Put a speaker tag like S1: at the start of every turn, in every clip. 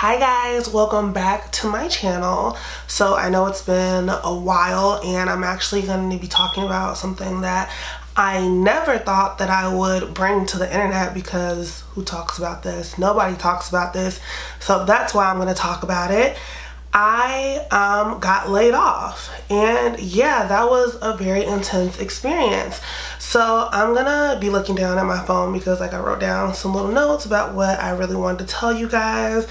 S1: Hi guys, welcome back to my channel. So I know it's been a while and I'm actually going to be talking about something that I never thought that I would bring to the internet, because who talks about this? Nobody talks about this. So that's why I'm going to talk about it. I got laid off, and yeah, that was a very intense experience. So I'm gonna be looking down at my phone because I wrote down some little notes about what I really wanted to tell you guys.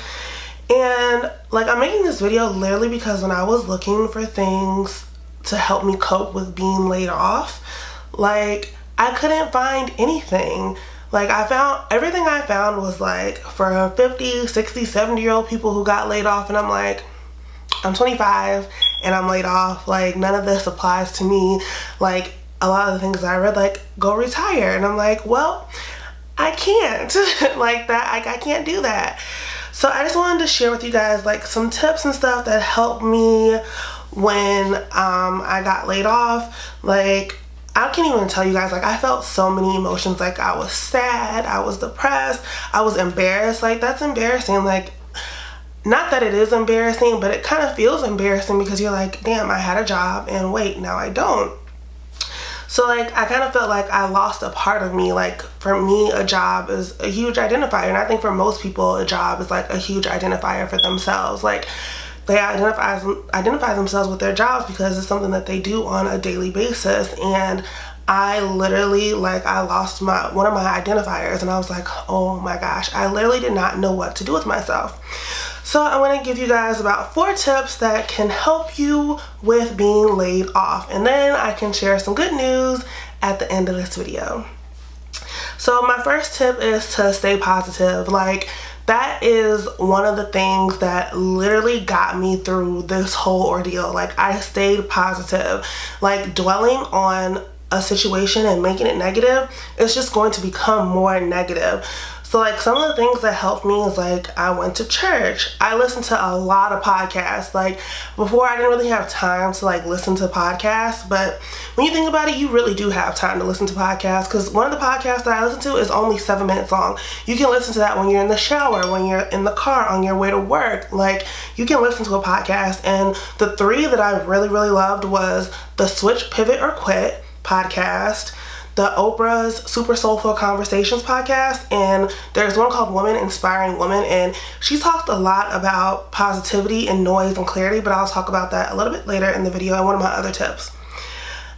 S1: And I'm making this video literally because when I was looking for things to help me cope with being laid off, I couldn't find anything. Everything I found was for 50, 60, 70-year-old people who got laid off, and I'm like, I'm 25 and I'm laid off. None of this applies to me. A lot of the things I read, go retire, and I'm like, well, I can't. I can't do that. So I just wanted to share with you guys some tips and stuff that helped me when I got laid off. I can't even tell you guys, I felt so many emotions. I was sad, I was depressed, I was embarrassed. That's embarrassing. Not that it is embarrassing, but it kind of feels embarrassing because you're like, damn, I had a job and wait, now I don't. So I kind of felt like I lost a part of me. For me, a job is a huge identifier, and I think for most people a job is a huge identifier for themselves. They identify themselves with their jobs because it's something that they do on a daily basis. And I literally I lost one of my identifiers, and I was like, oh my gosh, I literally did not know what to do with myself. So I want to give you guys about 4 tips that can help you with being laid off, and then I can share some good news at the end of this video. So my first tip is to stay positive. That is one of the things that literally got me through this whole ordeal. I stayed positive. Dwelling on a situation and making it negative, it's just going to become more negative. So some of the things that helped me is I went to church. I listened to a lot of podcasts. Before, I didn't really have time to listen to podcasts, but when you think about it, you really do have time to listen to podcasts, because one of the podcasts that I listen to is only 7 minutes long. You can listen to that when you're in the shower, when you're in the car, on your way to work. You can listen to a podcast, and the 3 that I really loved was the Switch, Pivot, or Quit podcast, the Oprah's Super Soulful Conversations podcast, and there's one called Woman Inspiring Woman, and she talked a lot about positivity and noise and clarity, but I'll talk about that a little bit later in the video and one of my other tips.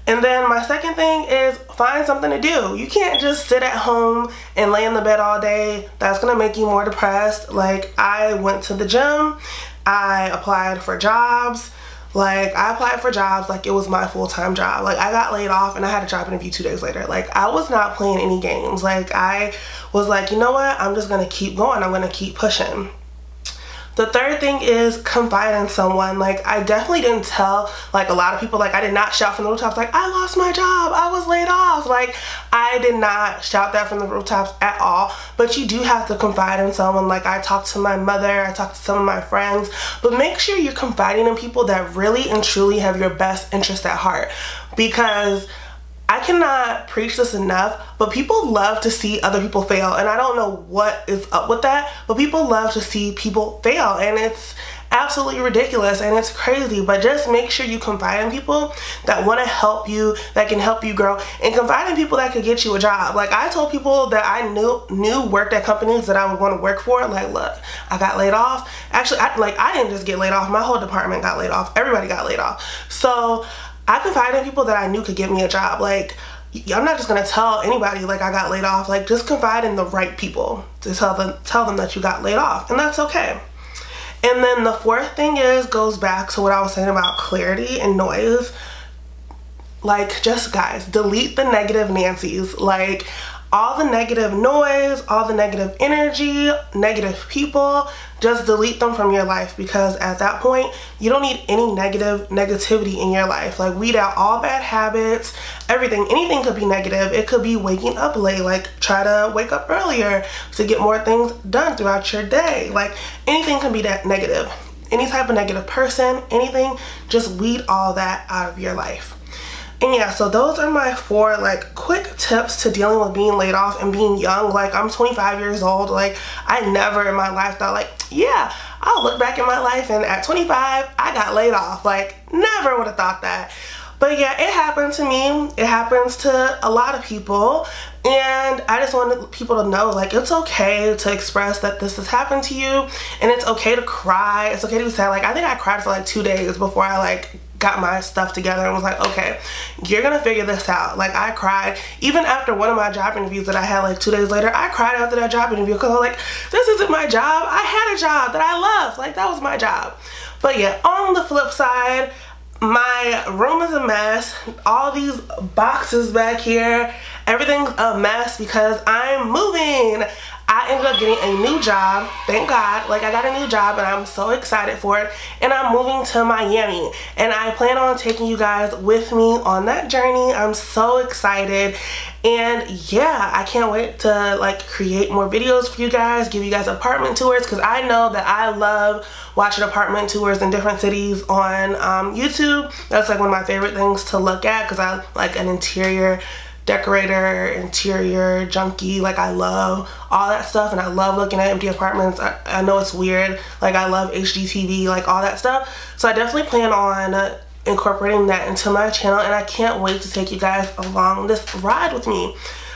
S1: And then my second thing is find something to do. You can't just sit at home and lay in the bed all day. That's gonna make you more depressed. I went to the gym, I applied for jobs. I applied for jobs it was my full-time job. I got laid off and I had a job interview 2 days later. I was not playing any games. I was you know what? I'm just gonna keep going. I'm gonna keep pushing. The third thing is confide in someone. I definitely didn't tell a lot of people. I did not shout from the rooftops I lost my job, I was laid off. I did not shout that from the rooftops at all. But you do have to confide in someone. I talked to my mother, I talked to some of my friends, but make sure you're confiding in people that really and truly have your best interest at heart, because I cannot preach this enough, but people love to see other people fail, and I don't know what is up with that, but people love to see people fail, and it's absolutely ridiculous and it's crazy. But just make sure you confide in people that want to help you, that can help you grow, and confide in people that could get you a job. I told people that I knew worked at companies that I would want to work for, look, I got laid off. Actually, I didn't just get laid off, my whole department got laid off, everybody got laid off. So I confided in people that I knew could give me a job. I'm not just gonna tell anybody I got laid off. Just confide in the right people to tell them that you got laid off, and that's okay. And then the 4th thing goes back to what I was saying about clarity and noise. Just guys, delete the negative Nancys. All the negative noise, all the negative energy, negative people, just delete them from your life, because at that point, you don't need any negativity in your life. Weed out all bad habits, everything. Anything could be negative. It could be waking up late. Try to wake up earlier to get more things done throughout your day. Anything can be that negative. Any type of negative person, anything, just weed all that out of your life. And yeah, so those are my 4 quick tips to dealing with being laid off and being young. I'm 25 years old. I never in my life thought yeah, I'll look back in my life and at 25, I got laid off. Like, never would have thought that. But yeah, it happened to me. It happens to a lot of people. And I just wanted people to know, like, it's okay to express that this has happened to you. And it's okay to cry. It's okay to be sad. Like, I think I cried for like 2 days before I like got my stuff together and was like, okay, you're gonna figure this out. Like, I cried. Even after one of my job interviews that I had like 2 days later, I cried after that job interview because I was like, this isn't my job. I had a job that I loved. Like, that was my job. But yeah, on the flip side, my room is a mess. All these boxes back here, everything's a mess because I'm moving. I ended up getting a new job, thank God. Like, I got a new job and I'm so excited for it. And I'm moving to Miami. And I plan on taking you guys with me on that journey. I'm so excited. And yeah, I can't wait to like create more videos for you guys, give you guys apartment tours, because I know that I love watching apartment tours in different cities on YouTube. That's like one of my favorite things to look at because I like an interior decorator, interior junkie. Like, I love all that stuff and I love looking at empty apartments. I know it's weird. Like, I love HGTV, like all that stuff. So I definitely plan on incorporating that into my channel, and I can't wait to take you guys along this ride with me.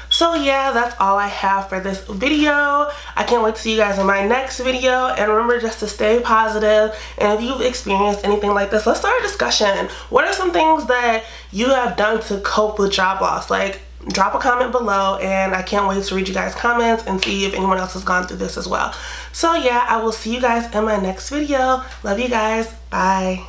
S1: So yeah, that's all I have for this video. I can't wait to see you guys in my next video, and remember just to stay positive. And if you've experienced anything like this, let's start a discussion. What are some things that you have done to cope with job loss? Like, drop a comment below, and I can't wait to read you guys' comments and see if anyone else has gone through this as well. So yeah, I will see you guys in my next video. Love you guys. Bye.